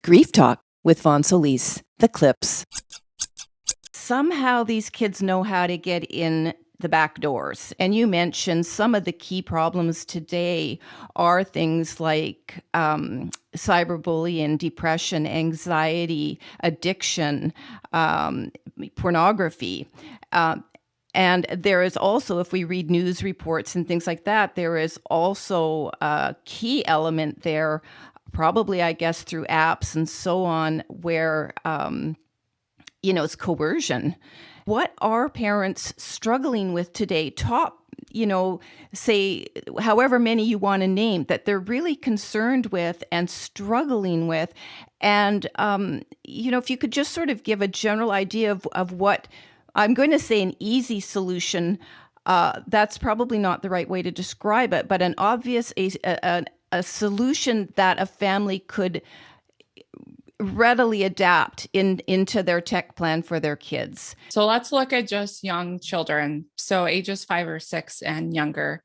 Grief Talk with Vonne Solis, the clips. Somehow these kids know how to get in the back doors. And you mentioned some of the key problems today are things like cyberbullying, depression, anxiety, addiction, pornography. And there is also, if we read news reports and things like that, there is also a key element there, probably, I guess, through apps and so on, where, it's coercion. What are parents struggling with today? Top, say, however many you want to name, that they're really concerned with and struggling with. And, if you could just sort of give a general idea of what, I'm going to say an easy solution, that's probably not the right way to describe it, but an obvious, a solution that a family could readily adapt into their tech plan for their kids. So let's look at just young children. So ages 5 or 6 and younger.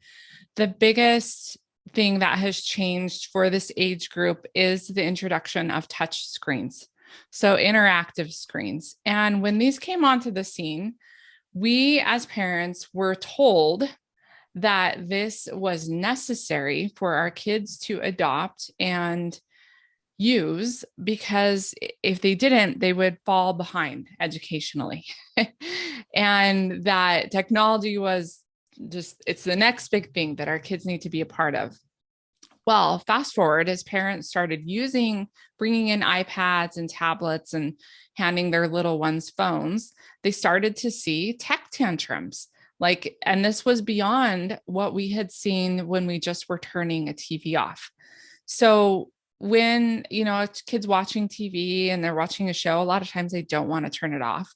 The biggest thing that has changed for this age group is the introduction of touch screens. So interactive screens. And when these came onto the scene, we as parents were told that this was necessary for our kids to adopt and use, because if they didn't, they would fall behind educationally. And that technology was it's the next big thing that our kids need to be a part of. Well, fast forward, as parents started bringing in iPads and tablets and handing their little ones phones, they started to see tech tantrums. And this was beyond what we had seen when we just were turning a TV off. So when, a kid's watching TV and they're watching a show, a lot of times they don't want to turn it off.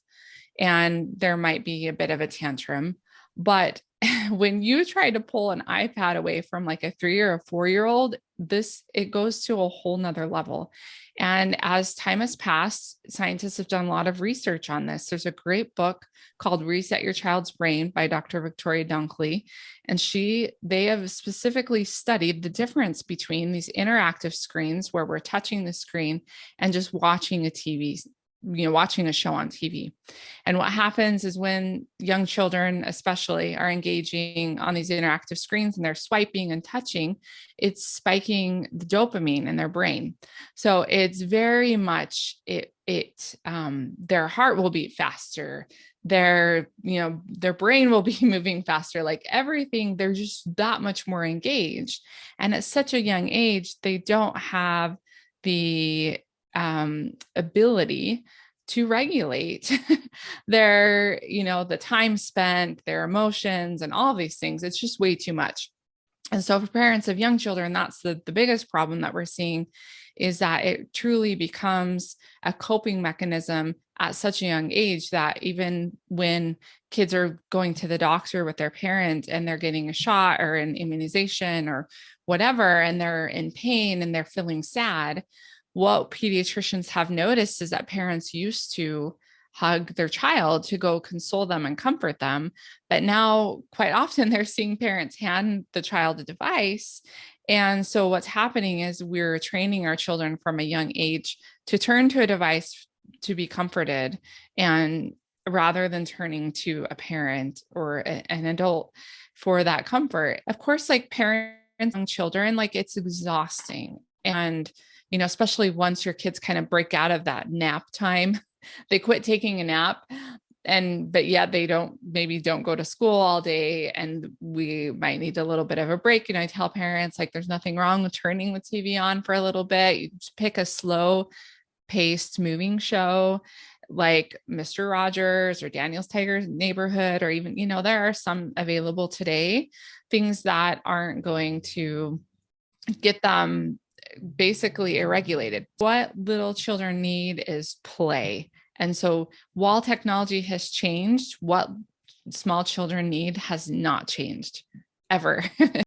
And there might be a bit of a tantrum. But when you try to pull an iPad away from like a 3 or a 4-year-old, it goes to a whole nother level. And as time has passed, scientists have done a lot of research on this. There's a great book called Reset Your Child's Brain by Dr. Victoria Dunkley. And they have specifically studied the difference between these interactive screens where we're touching the screen and just watching watching a show on TV. And what happens is when young children, especially, are engaging on these interactive screens and they're swiping and touching, it's spiking the dopamine in their brain. So it's very much their heart will beat faster. Their brain will be moving faster, like everything. They're just that much more engaged. And at such a young age, they don't have the ability to regulate the time spent, their emotions, and all these things. It's just way too much. And so for parents of young children, that's the biggest problem that we're seeing, is that it truly becomes a coping mechanism at such a young age that even when kids are going to the doctor with their parent and they're getting a shot or an immunization or whatever, and they're in pain and they're feeling sad, what pediatricians have noticed is that parents used to hug their child to go console them and comfort them. But now quite often they're seeing parents hand the child a device. And so what's happening is we're training our children from a young age to turn to a device to be comforted, and rather than turning to a parent or an adult for that comfort. Of course, like parents and children, it's exhausting. And especially once your kids kind of break out of that nap time, they quit taking a nap, but yet they don't go to school all day, and we might need a little bit of a break. I tell parents, there's nothing wrong with turning the TV on for a little bit. You just pick a slow paced moving show like Mr. Rogers or Daniel's Tiger Neighborhood, or even, there are some available today, things that aren't going to get them basically irregulated. What little children need is play. And so while technology has changed, what small children need has not changed ever.